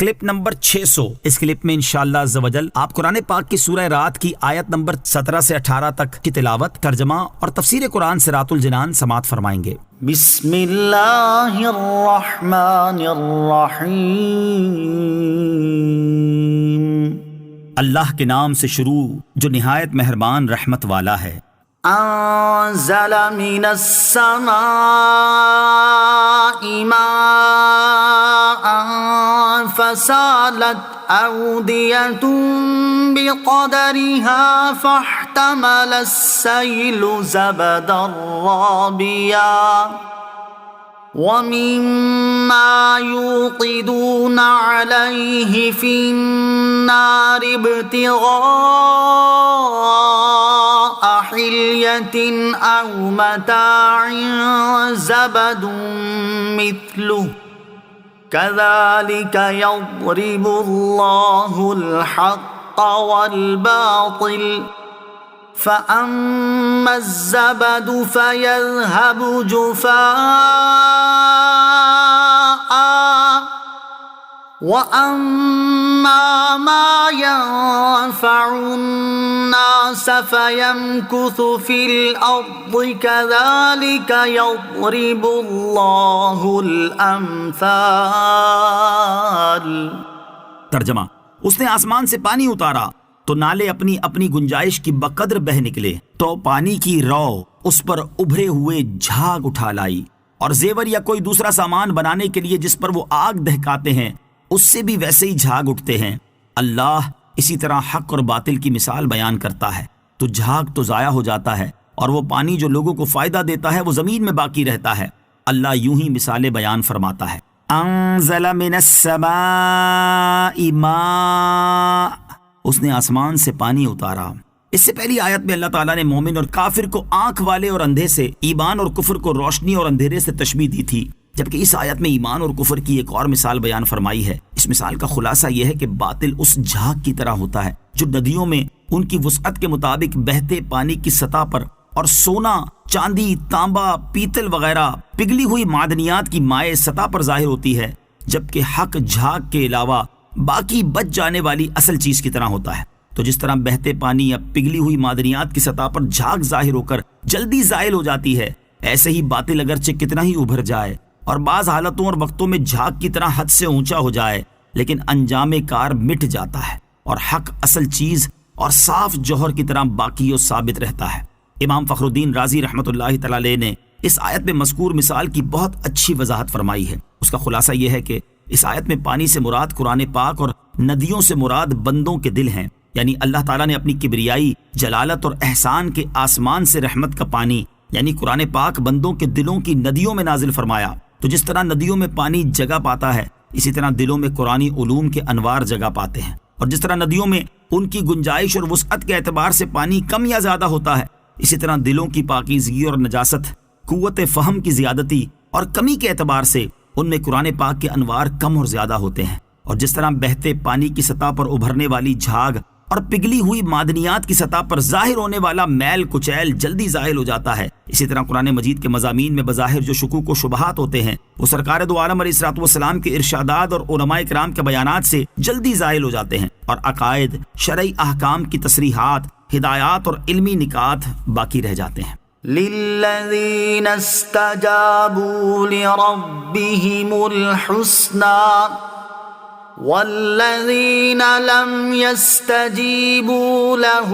Clip number 600۔ اس clip میں انشاءاللہ عز و جل آپ قرآن پاک کی سورہ رات کی آیت نمبر 17 سے 18 تک کی تلاوت، ترجمہ اور تفسیر قرآن صراط الجنان سماعت فرمائیں گے۔ بسم اللہ الرحمن الرحیم۔ اللہ کے نام سے شروع جو نہایت مہربان رحمت والا ہے۔ انزل من السماء ماء فسالت اودية بقدرها فاحتمل السيل زبدا رابيا ومما يوقدون عليه في النار ابتغاء حلية أو متاع زبد مثله كذلك يضرب الله الحق والباطل فأما الزبد فيذهب جفاء وأما ما ينفع الناس فيمكث في الأرض كذلك يضرب الله الأمثال۔ ترجمہ، اس نے آسمان سے پانی اتارا تو نالے اپنی اپنی گنجائش کی بقدر بہ نکلے، تو پانی کی رو اس پر ابھرے ہوئے جھاگ اٹھا لائی، اور زیور یا کوئی دوسرا سامان بنانے کے لیے جس پر وہ آگ دہکاتے ہیں اس سے بھی ویسے ہی جھاگ اٹھتے ہیں۔ اللہ اسی طرح حق اور باطل کی مثال بیان کرتا ہے، تو جھاگ تو ضائع ہو جاتا ہے اور وہ پانی جو لوگوں کو فائدہ دیتا ہے وہ زمین میں باقی رہتا ہے۔ اللہ یوں ہی مثالیں بیان فرماتا ہے۔ انزل من السماء ماء، اس نے آسمان سے پانی اتارا۔ اس سے پہلی آیت میں اللہ تعالیٰ نے مومن اور کافر کو آنکھ والے اور اندھے سے، ایمان اور کفر کو روشنی اور اندھیرے سے تشبیہ دی تھی، جبکہ اس آیت میں ایمان اور کفر کی ایک اور مثال بیان فرمائی ہے۔ اس مثال کا خلاصہ یہ ہے کہ باطل اس جھاگ کی طرح ہوتا ہے جو ندیوں میں ان کی وسعت کے مطابق بہتے پانی کی سطح پر، اور سونا، چاندی، تانبا، پیتل وغیرہ پگھلی ہوئی معدنیات کی مائع سطح پر ظاہر ہوتی ہے، جبکہ حق جھاگ کے علاوہ باقی بچ جانے والی اصل چیز کی طرح ہوتا ہے۔ تو جس طرح بہتے پانی یا پگھلی ہوئی معدنیات کی سطح پر جھاگ ظاہر ہو کر جلدی زائل ہو جاتی ہے، ایسے ہی باطل اگرچہ کتنا ہی ابھر جائے اور بعض حالتوں اور وقتوں میں جھاگ کی طرح حد سے اونچا ہو جائے، لیکن انجام کار مٹ جاتا ہے، اور حق اصل چیز اور صاف جوہر کی طرح باقی و ثابت رہتا ہے۔ امام فخر الدین رازی رحمۃ اللہ تعالی علیہ نے اس آیت میں مذکور مثال کی بہت اچھی وضاحت فرمائی ہے۔ اس کا خلاصہ یہ ہے کہ اس آیت میں پانی سے مراد قرآن پاک اور ندیوں سے مراد بندوں کے دل ہیں، یعنی اللہ تعالیٰ نے اپنی کبریائی، جلالت اور احسان کے آسمان سے رحمت کا پانی یعنی قرآن پاک بندوں کے دلوں کی ندیوں میں نازل فرمایا۔ تو جس طرح ندیوں میں پانی جگہ پاتا ہے، اسی طرح دلوں میں قرآنی علوم کے انوار جگہ پاتے ہیں، اور جس طرح ندیوں میں ان کی گنجائش اور وسعت کے اعتبار سے پانی کم یا زیادہ ہوتا ہے، اسی طرح دلوں کی پاکیزگی اور نجاست، قوت فہم کی زیادتی اور کمی کے اعتبار سے ان میں قرآن پاک کے انوار کم اور زیادہ ہوتے ہیں، اور جس طرح بہتے پانی کی سطح پر ابھرنے والی جھاگ اور پگھلی ہوئی معدنیات کی سطح پر ظاہر ہونے والا میل کچیل جلدی زائل ہو جاتا ہے، اسی طرح قرآن مجید کے مضامین میں بظاہر جو شکوک و شبہات ہوتے ہیں وہ سرکار دو عالم علیہ الصلوۃ والسلام کے ارشادات اور علماء کرام کے بیانات سے جلدی زائل ہو جاتے ہیں، اور عقائد، شرعی احکام کی تصریحات، ہدایات اور علمی نکات باقی رہ جاتے ہیں۔ للذین استجابوا لربهم الحسنى والذین لم يستجیبوا له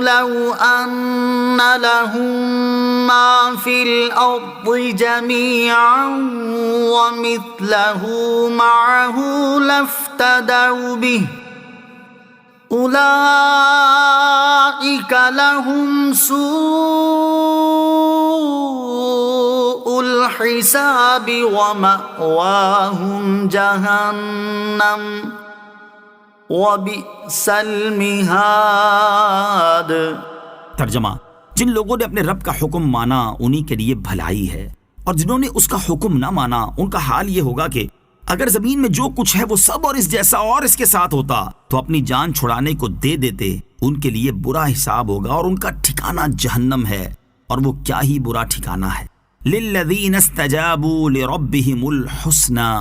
لو ان لهم ما في الارض جميعا ومثله معه لافتدوا به اولئک لهم سوء الحساب ومأواهم جہنم وبئس المہاد۔ ترجمہ، جن لوگوں نے اپنے رب کا حکم مانا انہی کے لیے بھلائی ہے، اور جنہوں نے اس کا حکم نہ مانا ان کا حال یہ ہوگا کہ اگر زمین میں جو کچھ ہے وہ سب اور اس جیسا اور اس کے ساتھ ہوتا تو اپنی جان چھڑانے کو دے دیتے۔ ان کے لیے برا حساب ہوگا اور ان کا ٹھکانہ جہنم ہے، اور وہ کیا ہی برا ٹھکانہ ہے۔ للذین استجابوا لربهم الحسنى،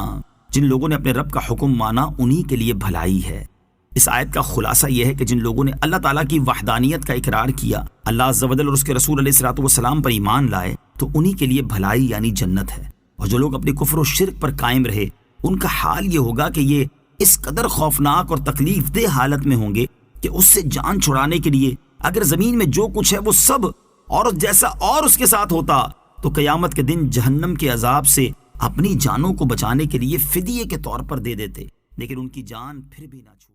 جن لوگوں نے اپنے رب کا حکم مانا انہی کے لیے بھلائی ہے۔ اس آیت کا خلاصہ یہ ہے کہ جن لوگوں نے اللہ تعالیٰ کی وحدانیت کا اقرار کیا، اللہ عز و جل اور اس کے رسول علیہ الصلوۃ والسلام پر ایمان لائے، تو انہی کے لیے بھلائی یعنی جنت ہے۔ اور جو لوگ اپنے کفر و شرک پر قائم رہے، ان کا حال یہ ہوگا کہ یہ اس قدر خوفناک اور تکلیف دہ حالت میں ہوں گے کہ اس سے جان چھڑانے کے لیے اگر زمین میں جو کچھ ہے وہ سب اور جیسا اور اس کے ساتھ ہوتا تو قیامت کے دن جہنم کے عذاب سے اپنی جانوں کو بچانے کے لیے فدیے کے طور پر دے دیتے، لیکن ان کی جان پھر بھی نہ چھوٹی۔